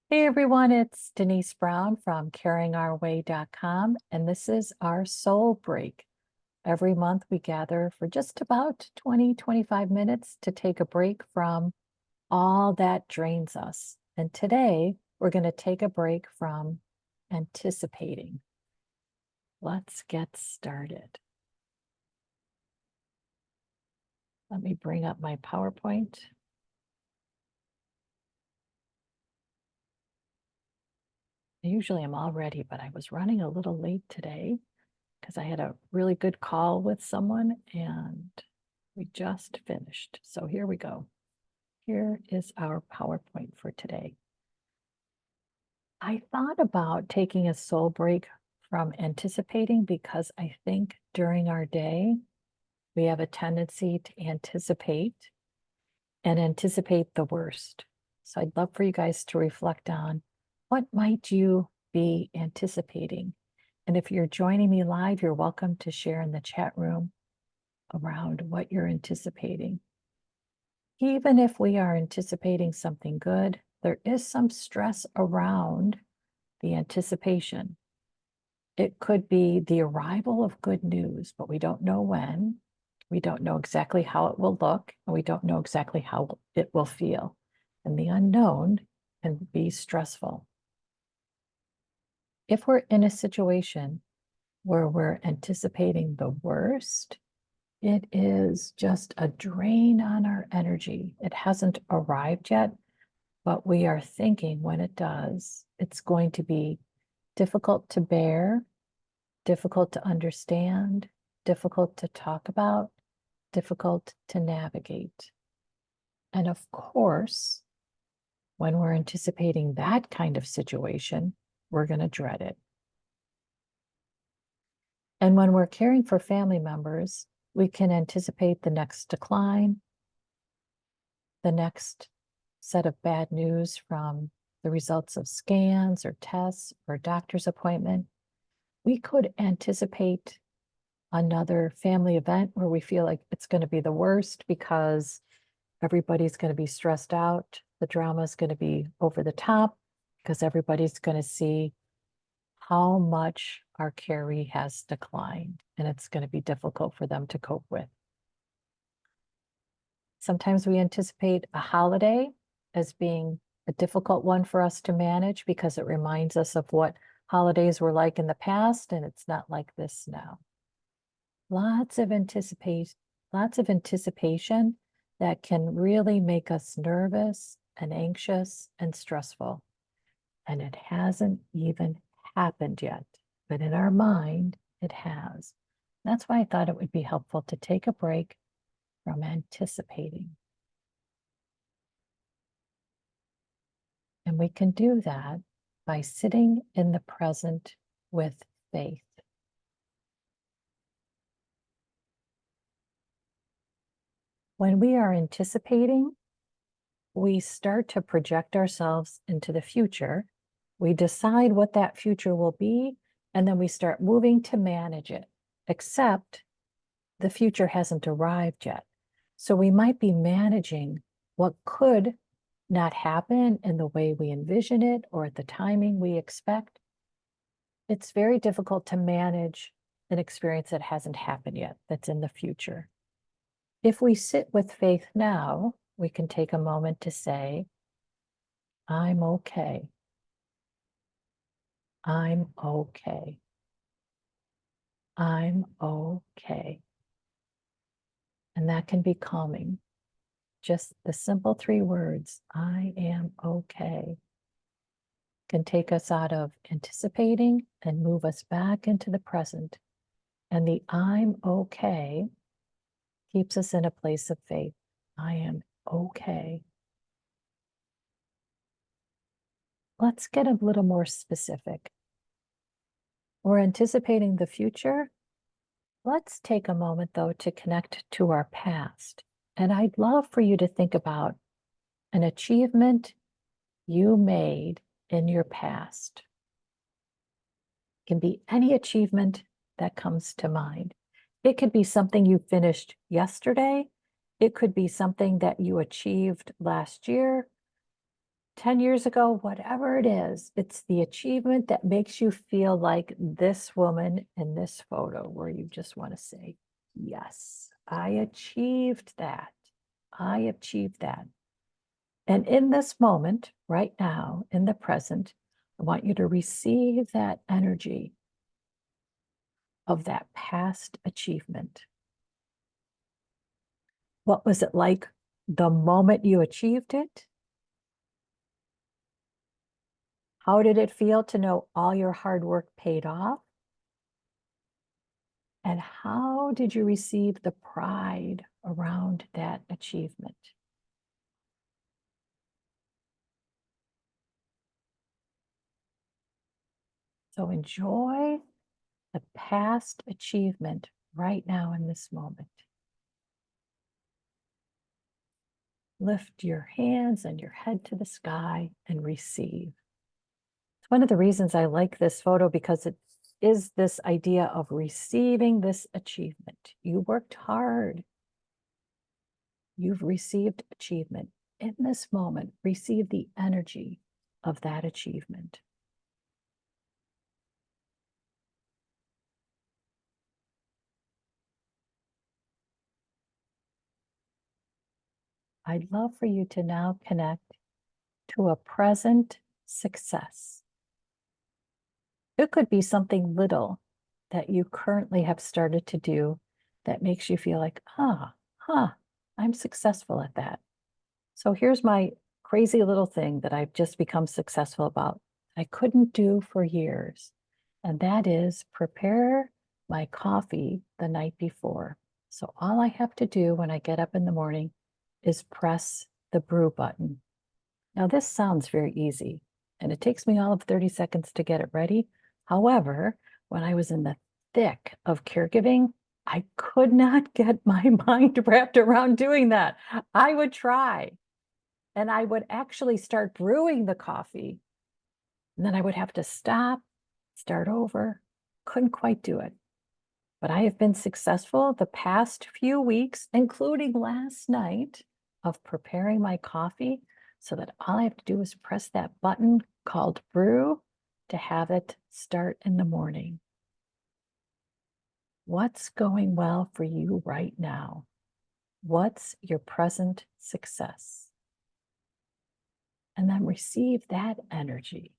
Hey everyone, it's Denise Brown from caringourway.com, and this is our soul break. Every month we gather for just about 20-25 minutes to take a break from all that drains us. And today we're going to take a break from anticipating. Let's get started. Let me bring up my PowerPoint. I usually am all ready, but I was running a little late today because I had a really good call with someone and we just finished. So here we go. Here is our PowerPoint for today. I thought about taking a soul break from anticipating because I think during our day, we have a tendency to anticipate the worst. So I'd love for you guys to reflect on what might you be anticipating. And if you're joining me live, you're welcome to share in the chat room around what you're anticipating. Even if we are anticipating something good, there is some stress around the anticipation. It could be the arrival of good news, but we don't know when. We don't know exactly how it will look, and we don't know exactly how it will feel. And the unknown can be stressful. If we're in a situation where we're anticipating the worst, it is just a drain on our energy. It hasn't arrived yet, but we are thinking when it does, it's going to be difficult to bear, difficult to understand, difficult to talk about, difficult to navigate. And of course, when we're anticipating that kind of situation, we're going to dread it. And when we're caring for family members, we can anticipate the next decline, the next set of bad news from the results of scans or tests or doctor's appointment. We could anticipate another family event where we feel like it's going to be the worst because everybody's going to be stressed out. The drama is going to be over the top because everybody's going to see how much our carry has declined, and it's going to be difficult for them to cope with. Sometimes we anticipate a holiday as being a difficult one for us to manage because it reminds us of what holidays were like in the past, and it's not like this now. Lots of anticipation that can really make us nervous and anxious and stressful. And it hasn't even happened yet, but in our mind, it has. That's why I thought it would be helpful to take a break from anticipating. And we can do that by sitting in the present with faith. When we are anticipating, we start to project ourselves into the future. We decide what that future will be, and then we start moving to manage it, except the future hasn't arrived yet. So we might be managing what could not happen in the way we envision it or at the timing we expect. It's very difficult to manage an experience that hasn't happened yet, that's in the future. If we sit with faith now, we can take a moment to say, I'm okay. I'm okay. I'm okay. And that can be calming. Just the simple 3 words, I am okay, can take us out of anticipating and move us back into the present. And the I'm okay keeps us in a place of faith. I am okay. Let's get a little more specific. We're anticipating the future. Let's take a moment, though, to connect to our past. And I'd love for you to think about an achievement you made in your past. It can be any achievement that comes to mind. It could be something you finished yesterday. It could be something that you achieved last year. 10 years ago, whatever it is, it's the achievement that makes you feel like this woman in this photo where you just want to say, yes, I achieved that. I achieved that. And in this moment, right now, in the present, I want you to receive that energy of that past achievement. What was it like the moment you achieved it? How did it feel to know all your hard work paid off? And how did you receive the pride around that achievement? So enjoy the past achievement right now in this moment. Lift your hands and your head to the sky and receive. It's one of the reasons I like this photo because it is this idea of receiving this achievement. You worked hard. You've received achievement. In this moment, receive the energy of that achievement. I'd love for you to now connect to a present success. It could be something little that you currently have started to do that makes you feel like, I'm successful at that. So here's my crazy little thing that I've just become successful about. I couldn't do for years, and that is prepare my coffee the night before. So all I have to do when I get up in the morning is press the brew button. Now, this sounds very easy, and it takes me all of 30 seconds to get it ready. However, when I was in the thick of caregiving, I could not get my mind wrapped around doing that. I would try, and I would actually start brewing the coffee, and then I would have to stop, start over. Couldn't quite do it. But I have been successful the past few weeks, including last night, of preparing my coffee so that all I have to do is press that button called brew to have it start in the morning. What's going well for you right now? What's your present success? And then receive that energy.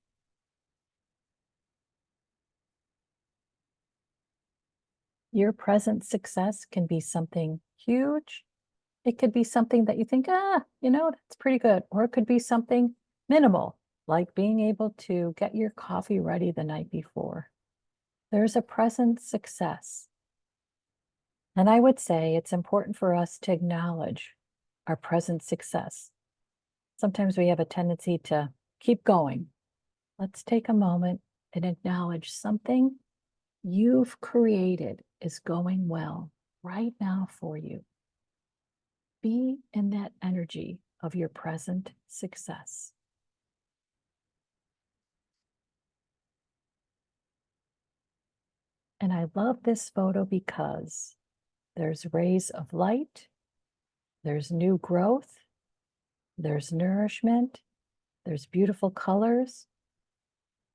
Your present success can be something huge. It could be something that you think, that's pretty good. Or it could be something minimal, like being able to get your coffee ready the night before. There's a present success. And I would say it's important for us to acknowledge our present success. Sometimes we have a tendency to keep going. Let's take a moment and acknowledge something you've created is going well right now for you. Be in that energy of your present success. And I love this photo because there's rays of light, there's new growth, there's nourishment, there's beautiful colors,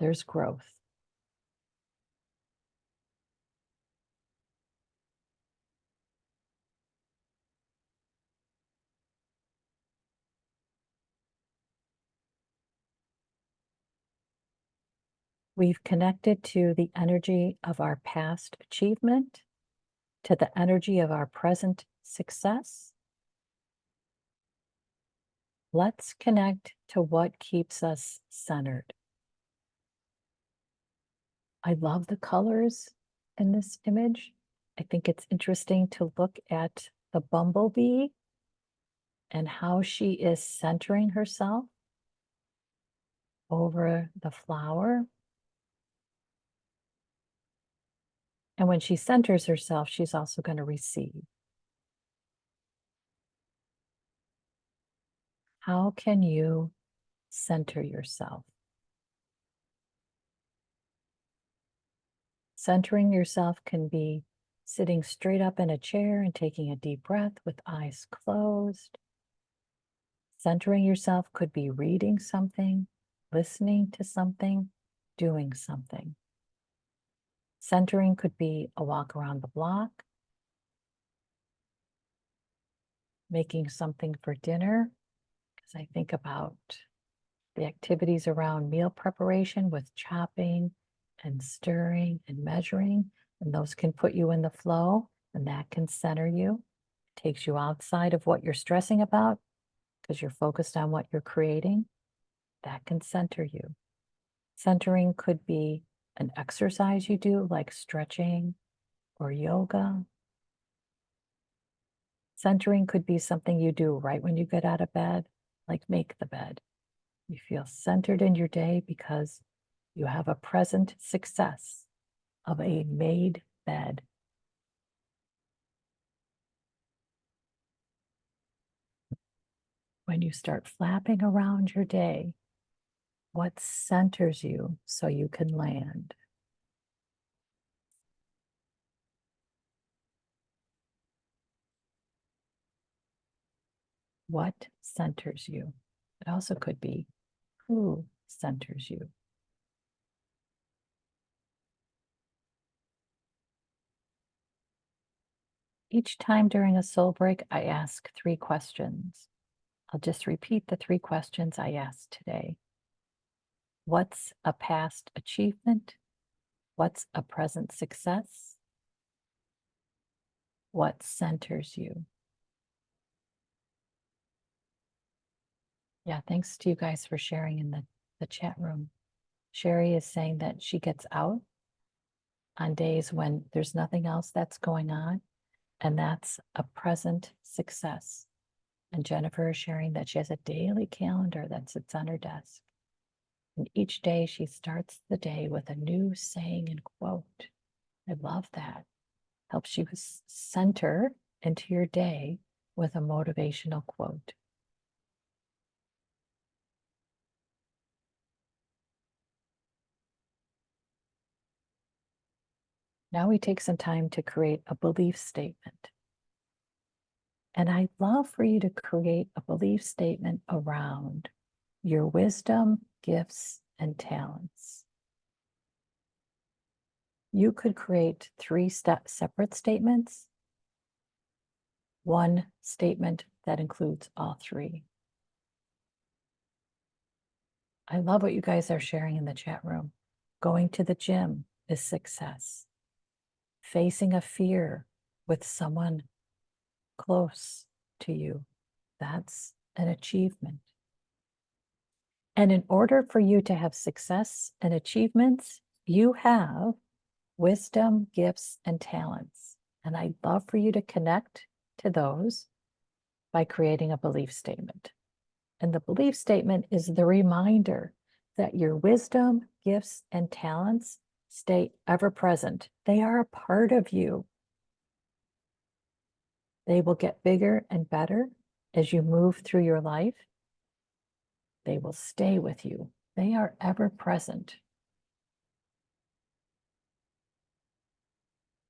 there's growth. We've connected to the energy of our past achievement, to the energy of our present success. Let's connect to what keeps us centered. I love the colors in this image. I think it's interesting to look at the bumblebee and how she is centering herself over the flower. And when she centers herself, she's also going to receive. How can you center yourself? Centering yourself can be sitting straight up in a chair and taking a deep breath with eyes closed. Centering yourself could be reading something, listening to something, doing something. Centering could be a walk around the block, making something for dinner, because I think about the activities around meal preparation with chopping and stirring and measuring, and those can put you in the flow, and that can center you. It takes you outside of what you're stressing about because you're focused on what you're creating. That can center you. Centering could be an exercise you do, like stretching or yoga. Centering could be something you do right when you get out of bed, like make the bed. You feel centered in your day because you have a present success of a made bed. When you start flapping around your day, what centers you so you can land? What centers you? It also could be who centers you. Each time during a soul break, I ask 3 questions. I'll just repeat the 3 questions I asked today. What's a past achievement? What's a present success? What centers you? Yeah, thanks to you guys for sharing in the chat room. Sherry is saying that she gets out on days when there's nothing else that's going on, and that's a present success. And Jennifer is sharing that she has a daily calendar that sits on her desk. And each day she starts the day with a new saying and quote. I love that. Helps you center into your day with a motivational quote. Now we take some time to create a belief statement. And I'd love for you to create a belief statement around your wisdom, gifts, and talents. You could create 3 separate statements, one statement that includes all 3. I love what you guys are sharing in the chat room. Going to the gym is success. Facing a fear with someone close to you, that's an achievement. And in order for you to have success and achievements, you have wisdom, gifts, and talents. And I'd love for you to connect to those by creating a belief statement. And the belief statement is the reminder that your wisdom, gifts, and talents stay ever present. They are a part of you. They will get bigger and better as you move through your life. They will stay with you. They are ever present.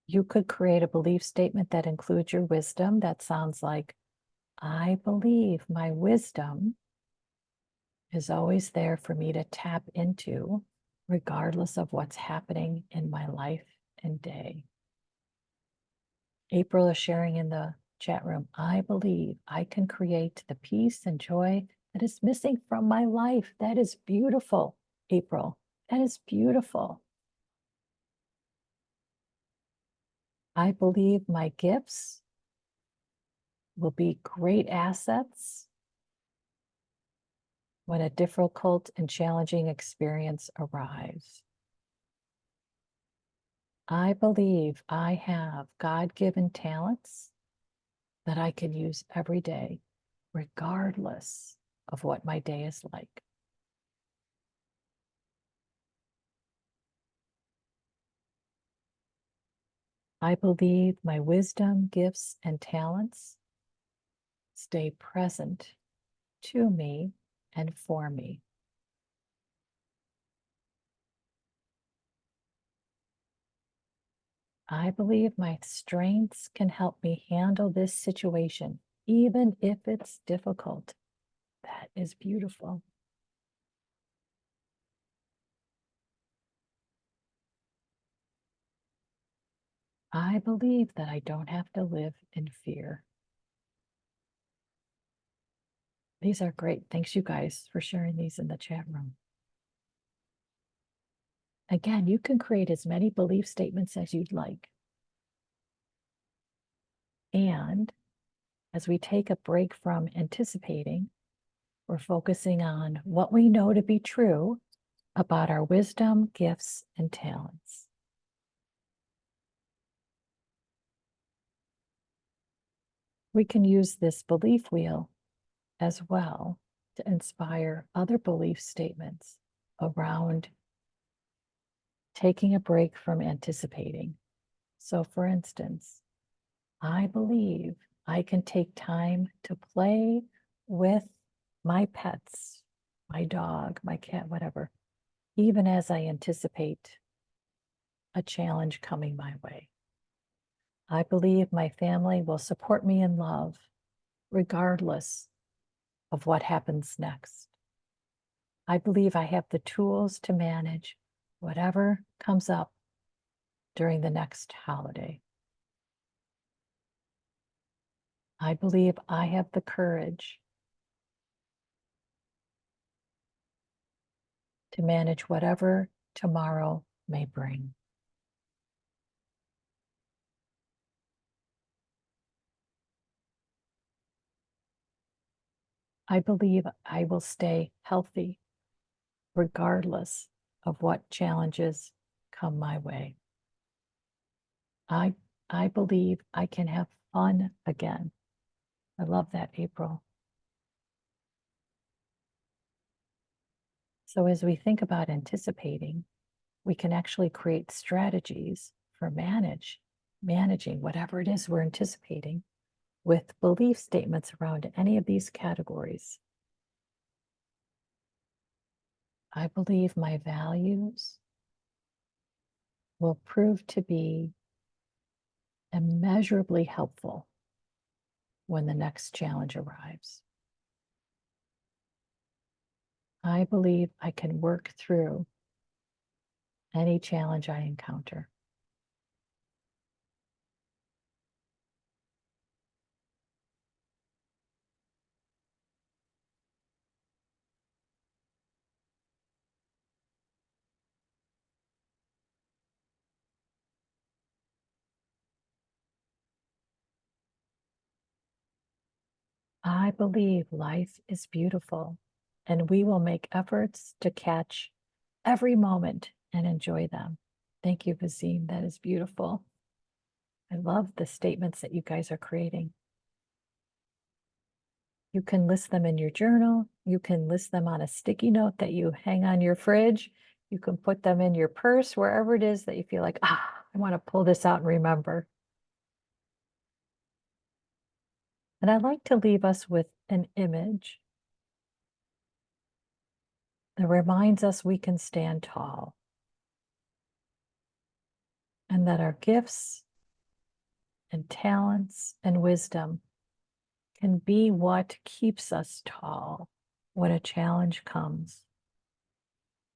You could create a belief statement that includes your wisdom. That sounds like, I believe my wisdom is always there for me to tap into, regardless of what's happening in my life and day. April is sharing in the chat room, I believe I can create the peace and joy that is missing from my life. That is beautiful, April. That is beautiful. I believe my gifts will be great assets when a difficult and challenging experience arrives. I believe I have God-given talents that I can use every day, regardless of what my day is like. I believe my wisdom, gifts, and talents stay present to me and for me. I believe my strengths can help me handle this situation, even if it's difficult. That is beautiful. I believe that I don't have to live in fear. These are great. Thanks, you guys, for sharing these in the chat room. Again, you can create as many belief statements as you'd like. And as we take a break from anticipating, we're focusing on what we know to be true about our wisdom, gifts, and talents. We can use this belief wheel as well to inspire other belief statements around taking a break from anticipating. So, for instance, I believe I can take time to play with my pets, my dog, my cat, whatever, even as I anticipate a challenge coming my way. I believe my family will support me in love, regardless of what happens next. I believe I have the tools to manage whatever comes up during the next holiday. I believe I have the courage to manage whatever tomorrow may bring. I believe I will stay healthy regardless of what challenges come my way. I believe I can have fun again. I love that, April. So as we think about anticipating, we can actually create strategies for managing whatever it is we're anticipating with belief statements around any of these categories. I believe my values will prove to be immeasurably helpful when the next challenge arrives. I believe I can work through any challenge I encounter. I believe life is beautiful, and we will make efforts to catch every moment and enjoy them. Thank you, Vaseem. That is beautiful. I love the statements that you guys are creating. You can list them in your journal. You can list them on a sticky note that you hang on your fridge. You can put them in your purse, wherever it is that you feel like, I want to pull this out and remember. And I'd like to leave us with an image that reminds us we can stand tall and that our gifts and talents and wisdom can be what keeps us tall when a challenge comes.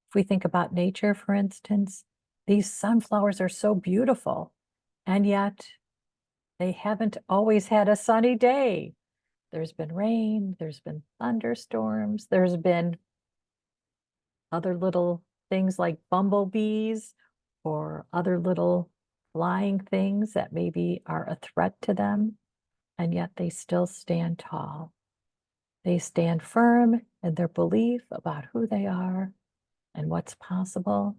If we think about nature, for instance, these sunflowers are so beautiful, and yet they haven't always had a sunny day. There's been rain, there's been thunderstorms, there's been other little things like bumblebees or other little flying things that maybe are a threat to them, and yet they still stand tall. They stand firm in their belief about who they are and what's possible,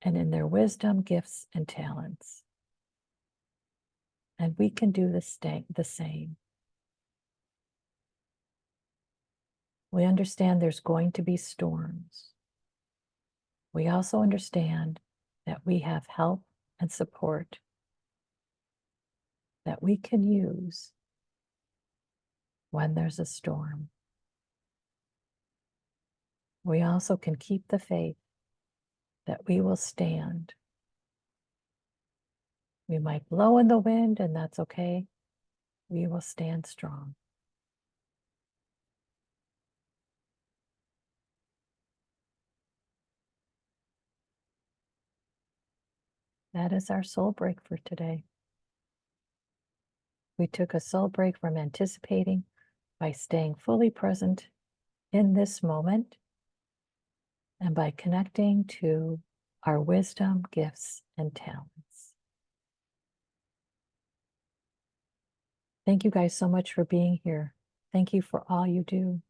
and in their wisdom, gifts, and talents. And we can do the same. We understand there's going to be storms. We also understand that we have help and support that we can use when there's a storm. We also can keep the faith that we will stand. We might blow in the wind, and that's okay. We will stand strong. That is our soul break for today. We took a soul break from anticipating by staying fully present in this moment and by connecting to our wisdom, gifts, and talents. Thank you guys so much for being here. Thank you for all you do.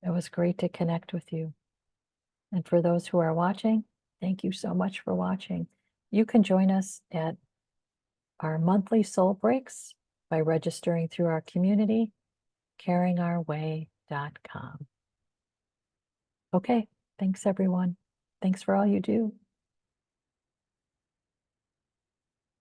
It was great to connect with you. And for those who are watching, thank you so much for watching. You can join us at our monthly soul breaks by registering through our community, caringourway.com. Okay, thanks everyone. Thanks for all you do.